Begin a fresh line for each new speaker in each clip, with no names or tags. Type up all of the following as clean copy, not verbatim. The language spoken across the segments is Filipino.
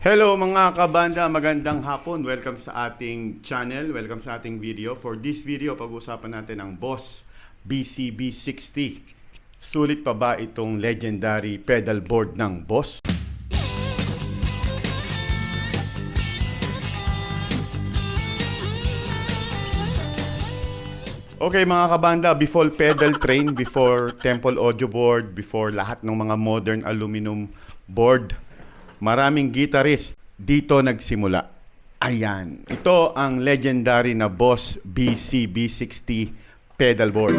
Hello mga kabanda, magandang hapon. Welcome sa ating channel, welcome sa ating video. For this video, pag-uusapan natin ang Boss BCB60. Sulit pa ba itong legendary pedal board ng Boss? Okay mga kabanda, before pedal train, before Temple Audio board, before lahat ng mga modern aluminum board, maraming guitarist dito nagsimula. Ayan. Ito ang legendary na Boss BCB60 pedal board.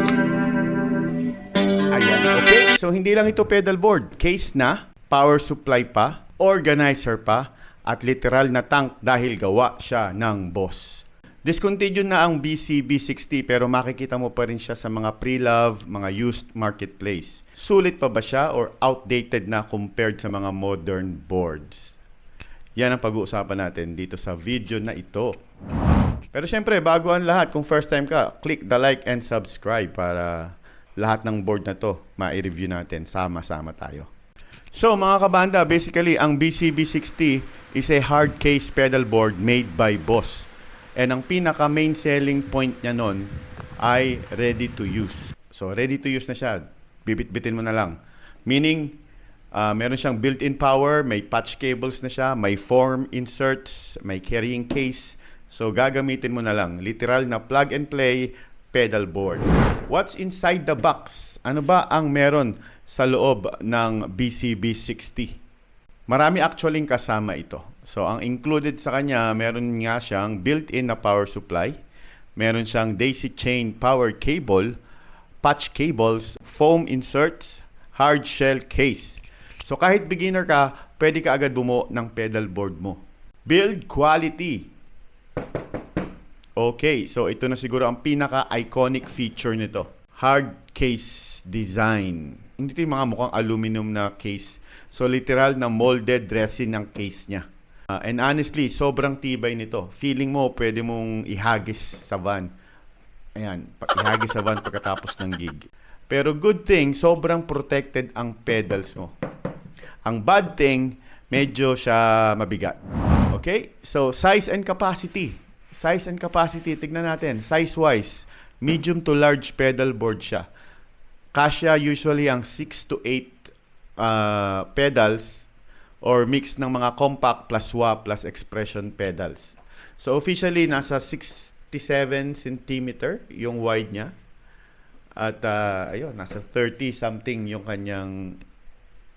Ayan. Okay. So, hindi lang ito pedal board. Case na, power supply pa, organizer pa, at literal na tank dahil gawa siya ng Boss. Discontinued na ang BCB60 pero makikita mo pa rin siya sa mga pre-love, mga used marketplace. Sulit pa ba siya or outdated na compared sa mga modern boards? Yan ang pag-uusapan natin dito sa video na ito. Pero syempre, bago ang lahat, kung first time ka, click the like and subscribe para lahat ng board na to ma-review natin. Sama-sama tayo. So mga kabanda, basically ang BCB60 is a hard case pedal board made by Boss. And ang pinaka main selling point niya nun ay ready to use. So ready to use na siya. Bibit-bitin mo na lang. Meaning, meron siyang built-in power, may patch cables na siya, may form inserts, may carrying case. So gagamitin mo na lang. Literal na plug and play pedal board. What's inside the box? Ano ba ang meron sa loob ng BCB60? Marami actually kasama ito. So, ang included sa kanya, meron nga siyang built-in na power supply, meron siyang daisy chain power cable, patch cables, foam inserts, hard shell case. So, kahit beginner ka, pwede ka agad bumuo ng pedal board mo. Build quality. Okay, so ito na siguro ang pinaka-iconic feature nito. Hard case design. Hindi ito yung mga mukhang aluminum na case. So, literal na molded resin ng case niya. And honestly, sobrang tibay nito. Feeling mo, pwede mong ihagis sa van. Ayan, ihagis sa van pagkatapos ng gig. Pero good thing, sobrang protected ang pedals mo. Ang bad thing, medyo siya mabigat. Okay? So, size and capacity. Size and capacity, tignan natin. Size-wise, medium to large pedal board siya. Kasya usually ang 6 to 8 pedals or mix ng mga compact plus wah plus expression pedals. So officially, nasa 67 cm yung wide niya. At ayun, nasa 30 something yung kanyang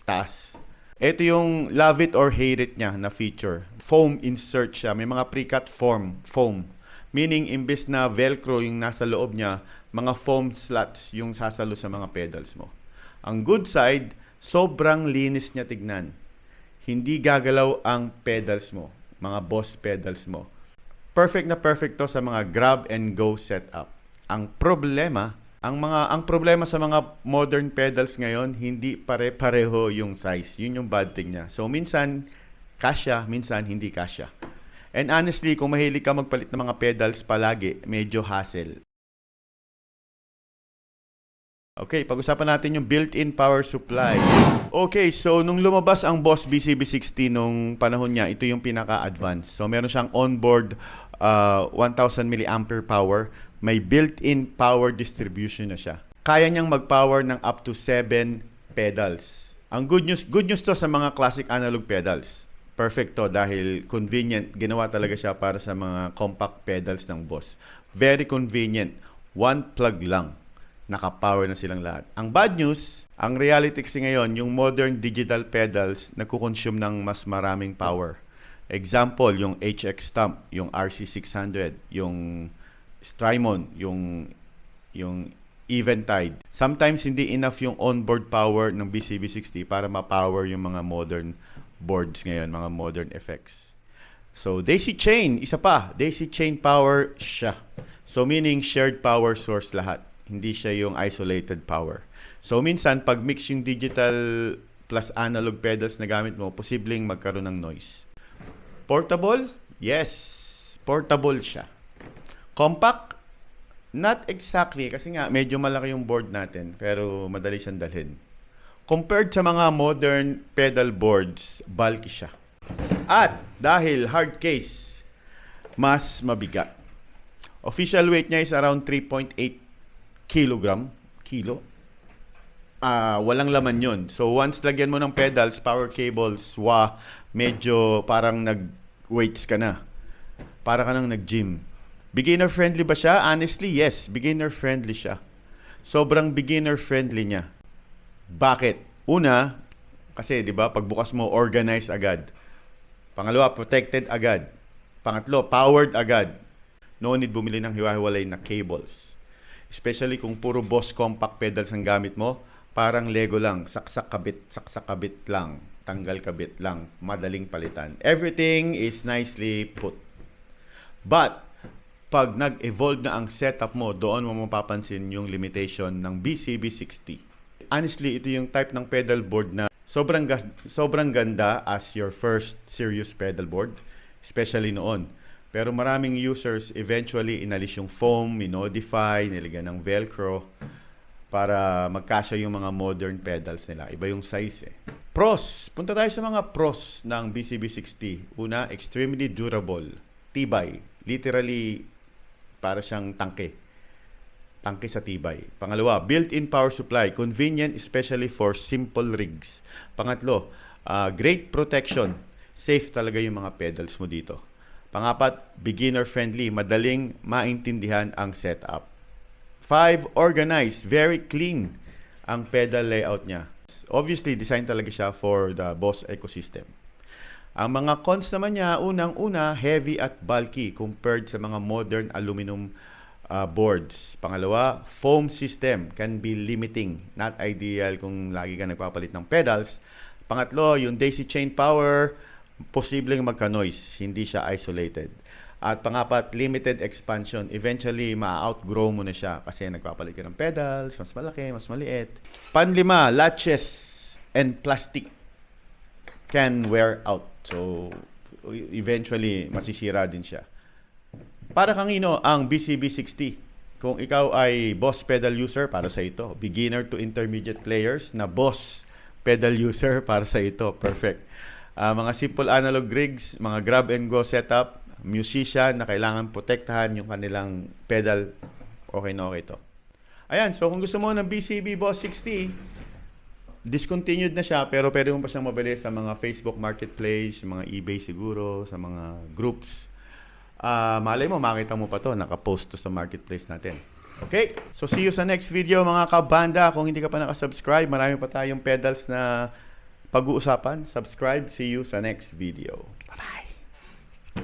taas. Ito yung love it or hate it niya na feature. Foam insert siya. May mga pre-cut foam. Meaning, imbes na velcro yung nasa loob niya, mga foam slots yung sasalo sa mga pedals mo. Ang good side, sobrang linis niya tignan. Hindi gagalaw ang pedals mo, mga Boss pedals mo. Perfect na perfect to sa mga grab and go setup. Ang problema sa mga modern pedals ngayon, hindi pare-pareho yung size. Yun yung bad thing niya. So minsan kasya, minsan hindi kasya. And honestly, kung mahilig ka magpalit ng mga pedals palagi, medyo hassle. Okay, pag-usapan natin yung built-in power supply. Okay, so nung lumabas ang Boss BCB60 nung panahon niya, ito yung pinaka-advanced. So meron siyang onboard 1,000 mAh power. May built-in power distribution na siya. Kaya niyang mag-power ng up to 7 pedals. Ang good news to sa mga classic analog pedals. Perfect to dahil convenient. Ginawa talaga siya para sa mga compact pedals ng Boss. Very convenient. One plug lang. Naka-power na silang lahat. Ang bad news, ang reality kasi ngayon, yung modern digital pedals nagko-consume ng mas maraming power. Example, yung HX Stomp, yung RC600, yung Strymon, yung Eventide. Sometimes hindi enough yung onboard power ng BCB60 para ma-power yung mga modern boards ngayon, mga modern effects. So, daisy chain, isa pa, daisy chain power siya. So, meaning shared power source lahat. Hindi siya yung isolated power. So, minsan, pag mix yung digital plus analog pedals na gamit mo, posibleng magkaroon ng noise. Portable? Yes. Portable siya. Compact? Not exactly. Kasi nga, medyo malaki yung board natin. Pero madali siyang dalhin. Compared sa mga modern pedal boards, bulky siya. At dahil hard case, mas mabigat. Official weight niya is around 3.8 kilo. Walang laman yon. So once lagyan mo ng pedals, power cables, medyo parang nag-weights ka na. Para ka nang nag-gym. Beginner friendly ba siya? Honestly, yes. Beginner friendly siya. Sobrang beginner friendly niya. Bakit? Una, kasi 'di ba, pagbukas mo organized agad. Pangalawa, protected agad. Pangatlo, powered agad. No need bumili ng hiwa-hiwalay na cables. Especially kung puro Boss compact pedals ang gamit mo, parang Lego lang, saksak kabit lang, tanggal kabit lang, madaling palitan. Everything is nicely put. But pag nag-evolve na ang setup mo, doon mo mapapansin yung limitation ng BCB60. Honestly, ito yung type ng pedal board na sobrang ganda as your first serious pedal board, especially noon. Pero maraming users eventually inalis yung foam, minodify, nilagyan ng velcro para magkasya yung mga modern pedals nila. Iba yung size eh. Pros. Punta tayo sa mga pros ng BCB60. Una, extremely durable. Tibay. Literally, para siyang tangke. Tangke sa tibay. Pangalawa, built-in power supply. Convenient especially for simple rigs. Pangatlo, great protection. Safe talaga yung mga pedals mo dito. Pangapat, beginner-friendly. Madaling maintindihan ang setup. 5, organized. Very clean ang pedal layout niya. Obviously, design talaga siya for the Boss ecosystem. Ang mga cons naman niya, unang-una, heavy at bulky compared sa mga modern aluminum boards. Pangalawa, foam system can be limiting. Not ideal kung lagi ka nagpapalit ng pedals. Pangatlo, yung daisy chain power, posibleng magka-noise. Hindi siya isolated. At pangapat, limited expansion. Eventually, ma-outgrow mo na siya kasi nagpapalit ka ng pedals, mas malaki, mas maliit. Panlima, latches and plastic can wear out. So, eventually, masisira din siya. Para kanino ang BCB60? Kung ikaw ay Boss pedal user, para sa ito. Beginner to intermediate players na Boss pedal user, para sa ito. Perfect. Mga simple analog rigs, mga grab and go setup, musician na kailangan protektahan yung kanilang pedal, okay na okay to. Ayan, so kung gusto mo ng BCB Boss 60, discontinued na siya, pero pwede mo pa siyang mabili sa mga Facebook Marketplace, mga eBay siguro, sa mga groups. Malay mo, makita mo pa to, nakapost to sa marketplace natin. Okay? So see you sa next video mga kabanda. Kung hindi ka pa nakasubscribe, marami pa tayong pedals na pag-uusapan. Subscribe. See you sa next video.